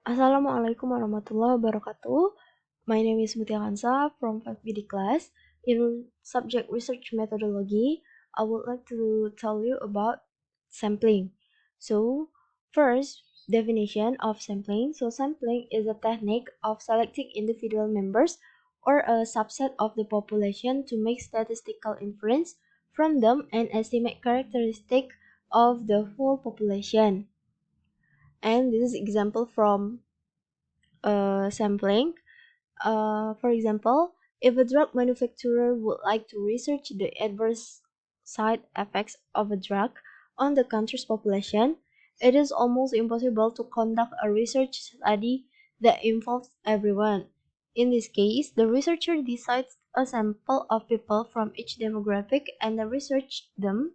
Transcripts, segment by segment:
Assalamualaikum warahmatullahi wabarakatuh. My name is Meuthia Khansa from 5BD class. In subject research methodology, I would like to tell you about sampling. So, first, definition of sampling. So, sampling is a technique of selecting individual members or a subset of the population to make statistical inference from them and estimate characteristic of the whole population. And this is example from sampling. For example, if a drug manufacturer would like to research the adverse side effects of a drug on the country's population, it is almost impossible to conduct a research study that involves everyone. In this case, the researcher decides a sample of people from each demographic and then research them.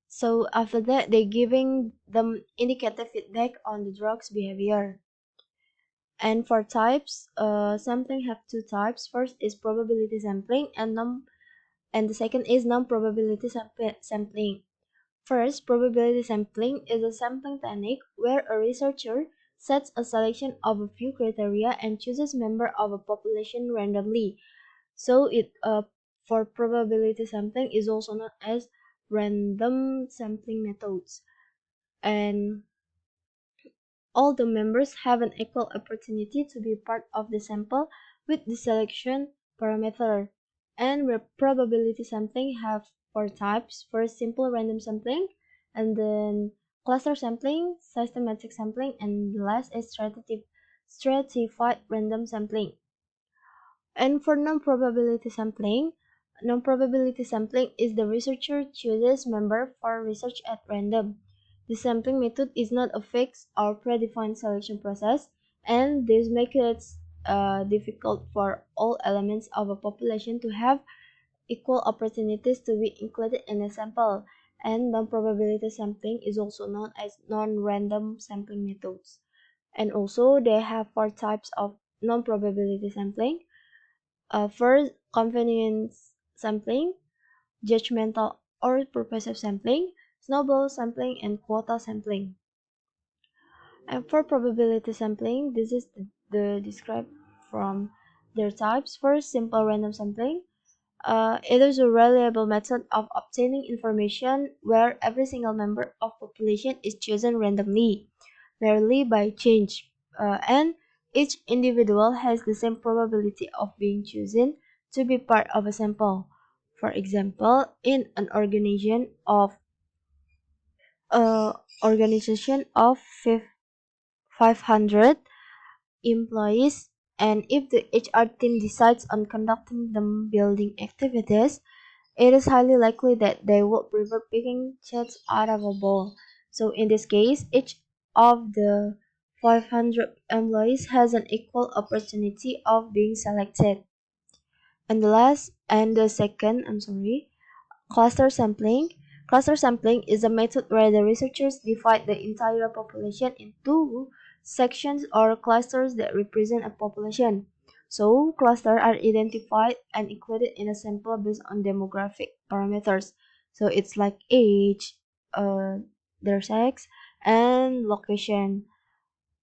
So after that, they giving them indicative feedback on the drug's behavior. And for types, sampling have two types. First is probability sampling and the second is non-probability sampling. First, probability sampling is a sampling technique where a researcher sets a selection of a few criteria and chooses member of a population randomly. So it for probability sampling is also known as random sampling methods. And all the members have an equal opportunity to be part of the sample with the selection parameter. And probability sampling have four types. First, simple random sampling, and then cluster sampling, systematic sampling, and the last is stratified random sampling. And for non-probability sampling is the researcher chooses member for research at random. The sampling method is not a fixed or predefined selection process, and this makes it difficult for all elements of a population to have equal opportunities to be included in a sample. And non-probability sampling is also known as non-random sampling methods. And also, they have four types of non-probability sampling. First, convenience sampling, judgmental or purposive sampling, snowball sampling, and quota sampling. And for probability sampling, this is the described from their types. First, simple random sampling. It is a reliable method of obtaining information where every single member of population is chosen randomly, rarely by change, and each individual has the same probability of being chosen to be part of a sample. For example, in an uh, organization of 500 employees, and if the HR team decides on conducting them building activities, it is highly likely that they would prefer picking chicks out of a bowl. So in this case, each of the 500 employees has an equal opportunity of being selected. And the second, cluster sampling. Cluster sampling is a method where the researchers divide the entire population into sections or clusters that represent a population. So, clusters are identified and included in a sample based on demographic parameters. So, it's like age, their sex, and location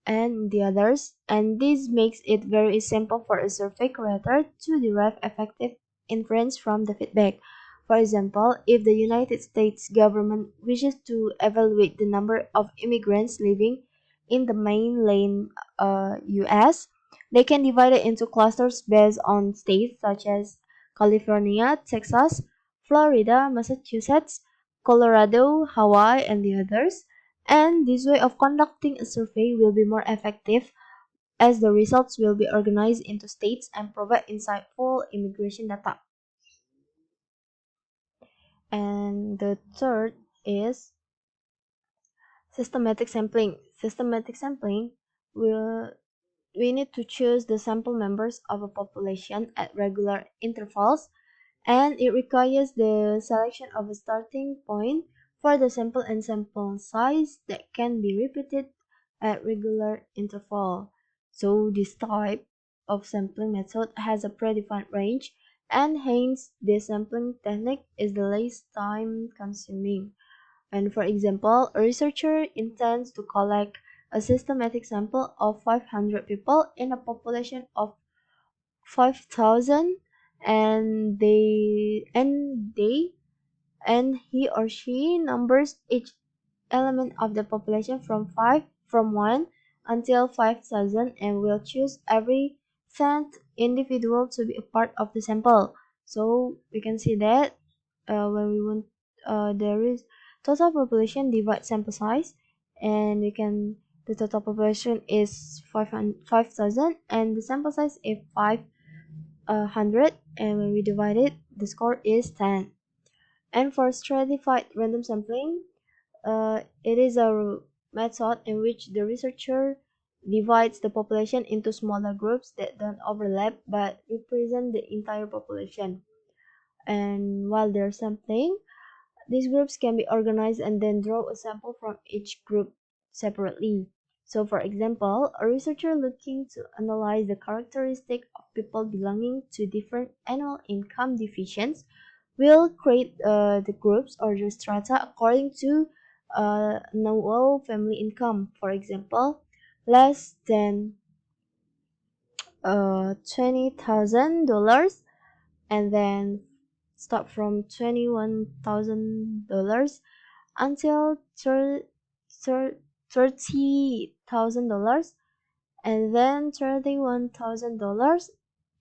and the others, and this makes it very simple for a survey creator to derive effective inference from the feedback. For example, if the United States government wishes to evaluate the number of immigrants living in the mainland US, they can divide it into clusters based on states such as California, Texas, Florida, Massachusetts, Colorado, Hawaii, and the others. And this way of conducting a survey will be more effective as the results will be organized into states and provide insightful immigration data. And the third is systematic sampling. Systematic sampling will we need to choose the sample members of a population at regular intervals, and it requires the selection of a starting point for the sample and sample size that can be repeated at regular interval. So this type of sampling method has a predefined range, and hence the sampling technique is the least time consuming. And for example, a researcher intends to collect a systematic sample of 500 people in a population of 5,000, and he or she numbers each element of the population from 1 until 5,000, and will choose every 10th individual to be a part of the sample. So we can see that when we want there is total population divide sample size, and we can the total population is 5,000 and the sample size is 500, and when we divide it the score is 10. And for stratified random sampling, it is a method in which the researcher divides the population into smaller groups that don't overlap but represent the entire population. And while they're sampling, these groups can be organized and then draw a sample from each group separately. So, for example, a researcher looking to analyze the characteristic of people belonging to different annual income divisions will create the groups or the strata according to annual family income. For example, less than $20,000, and then start from $21,000 until $30,000, and then $31,000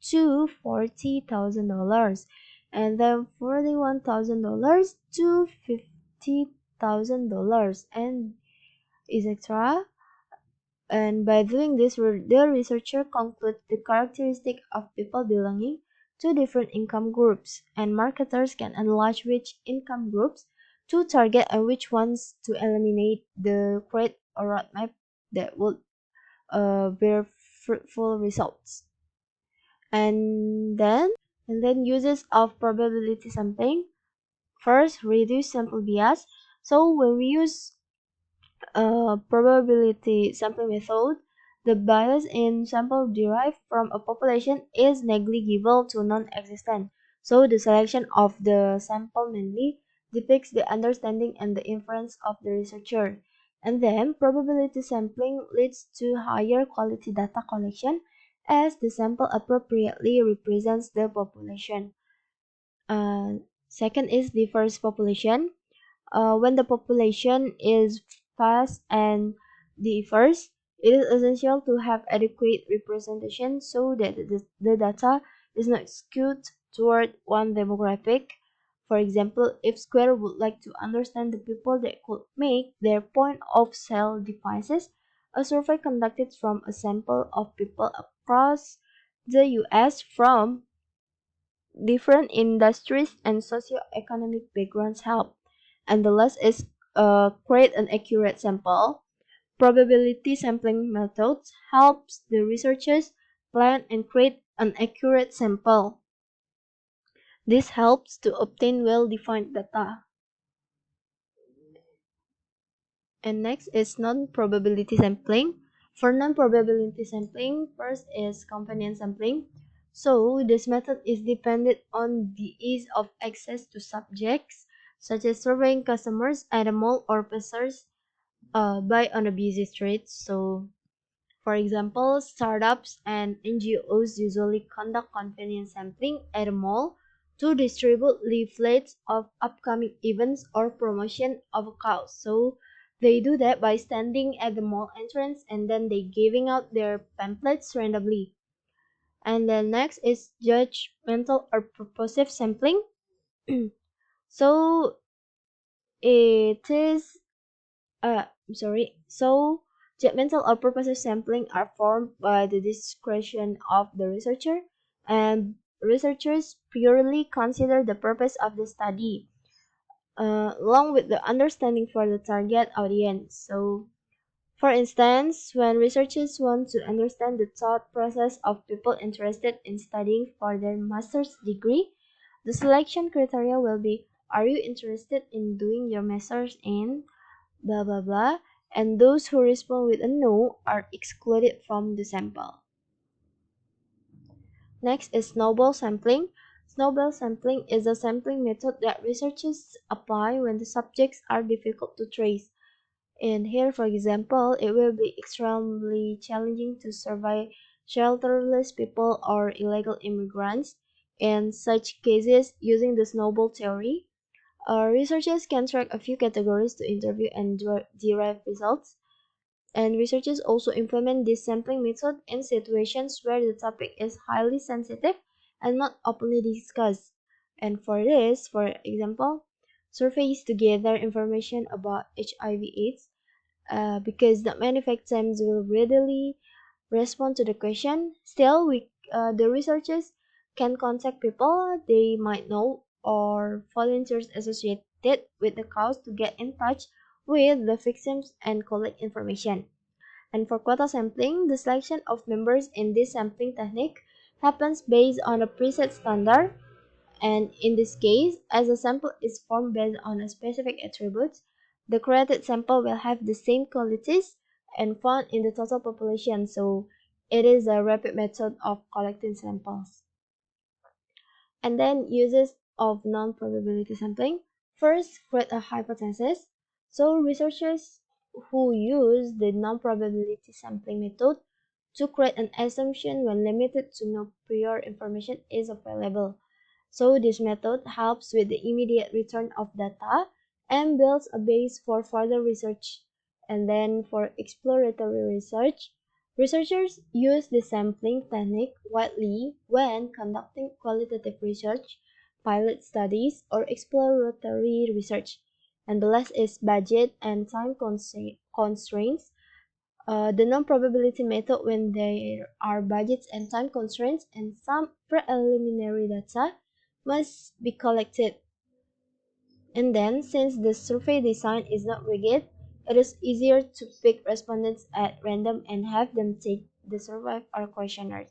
to $40,000, and then $41,000 to $50,000, and etc. And by doing this, the researcher concludes the characteristic of people belonging to different income groups, and marketers can analyze which income groups to target and which ones to eliminate the create a roadmap that would bear fruitful results. And then uses of probability sampling. First, reduce sample bias. So when we use probability sampling method, the bias in sample derived from a population is negligible to non-existent. So the selection of the sample mainly depicts the understanding and the inference of the researcher. And then probability sampling leads to higher quality data collection as the sample appropriately represents the population. Second is diverse population. When the population is vast and diverse, it is essential to have adequate representation so that the data is not skewed toward one demographic. For example, if Square would like to understand the people that could make their point of sale devices, a survey conducted from a sample of people across the US from different industries and socio-economic backgrounds help. And the last is create an accurate sample. Probability sampling methods helps the researchers plan and create an accurate sample. This helps to obtain well-defined data. And next is non-probability sampling. For non-probability sampling, first is convenience sampling. So this method is dependent on the ease of access to subjects, such as surveying customers at a mall or passers by on a busy street. So for example, startups and NGOs usually conduct convenience sampling at a mall to distribute leaflets of upcoming events or promotion of a cause. So they do that by standing at the mall entrance and then they giving out their pamphlets randomly. And then next is judgmental or purposive sampling. So it is so judgmental or purposive sampling are formed by the discretion of the researcher, and researchers purely consider the purpose of the study, along with the understanding for the target audience. So, for instance, when researchers want to understand the thought process of people interested in studying for their master's degree, the selection criteria will be: are you interested in doing your master's in blah blah blah, and those who respond with a no are excluded from the sample. Next is snowball sampling. Snowball sampling is a sampling method that researchers apply when the subjects are difficult to trace. And here, for example, it will be extremely challenging to survey shelterless people or illegal immigrants. In such cases, using the snowball theory, researchers can track a few categories to interview and derive results. And researchers also implement this sampling method in situations where the topic is highly sensitive and not openly discussed. And for this, for example, surveys to gather information about HIV/AIDS because not many victims will readily respond to the question. Still, the researchers can contact people they might know or volunteers associated with the cause to get in touch with the victims and collect information. And for quota sampling, the selection of members in this sampling technique happens based on a preset standard, and in this case, as a sample is formed based on a specific attributes, the created sample will have the same qualities and found in the total population. So it is a rapid method of collecting samples. And then uses of non-probability sampling. First, create a hypothesis. So researchers who use the non-probability sampling method to create an assumption when limited to no prior information is available. So this method helps with the immediate return of data and builds a base for further research. And then for exploratory research, researchers use the sampling technique widely when conducting qualitative research, pilot studies, or exploratory research. And the last is budget and time constraints. The non-probability method when there are budgets and time constraints and some preliminary data must be collected. And then, since the survey design is not rigid, it is easier to pick respondents at random and have them take the survey or questionnaire.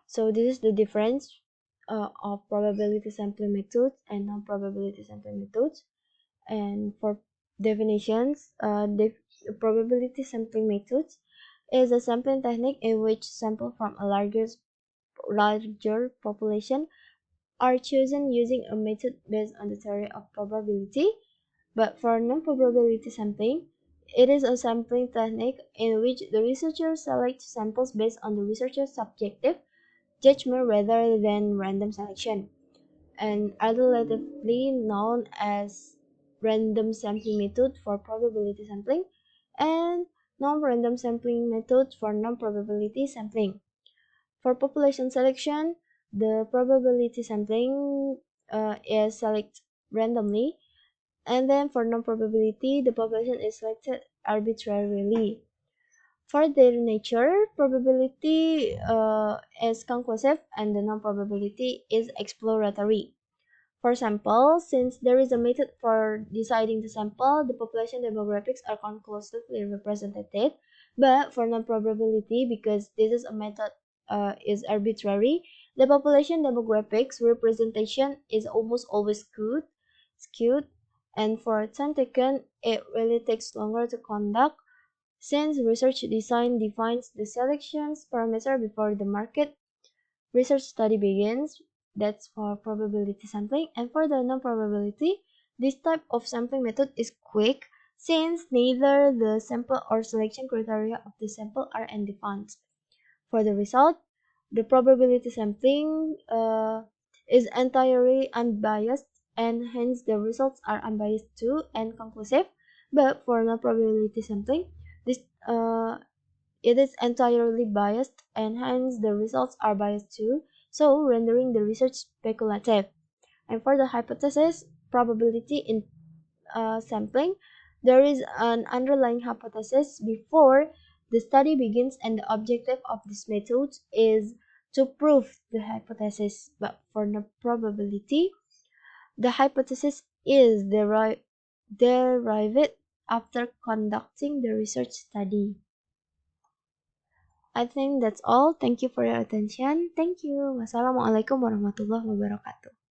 So this is the difference of probability sampling methods and non-probability sampling methods. And for definitions, the probability sampling methods is a sampling technique in which samples from a larger population are chosen using a method based on the theory of probability. But for non-probability sampling, it is a sampling technique in which the researcher selects samples based on the researcher's subjective judgment rather than random selection, and alternatively known as random sampling method for probability sampling and non-random sampling method for non-probability sampling. For population selection, the probability sampling is selected randomly, and then for non-probability, the population is selected arbitrarily. For their nature, probability is conclusive and the non-probability is exploratory. For sample, since there is a method for deciding the sample, the population demographics are conclusively represented. But for non-probability, because this is a method is arbitrary, the population demographics representation is almost always skewed. And for time taken, it really takes longer to conduct since research design defines the selections parameter before the market research study begins. That's for probability sampling. And for the non-probability, this type of sampling method is quick since neither the sample or selection criteria of the sample are undefined. For the result, the probability sampling is entirely unbiased and hence the results are unbiased too and conclusive. But for non-probability sampling, this it is entirely biased and hence the results are biased too, so rendering the research speculative. And for the hypothesis probability in sampling, there is an underlying hypothesis before the study begins, and the objective of this method is to prove the hypothesis. But for the probability, the hypothesis is derived after conducting the research study. I think that's all. Thank you for your attention. Thank you. Wassalamualaikum warahmatullahi wabarakatuh.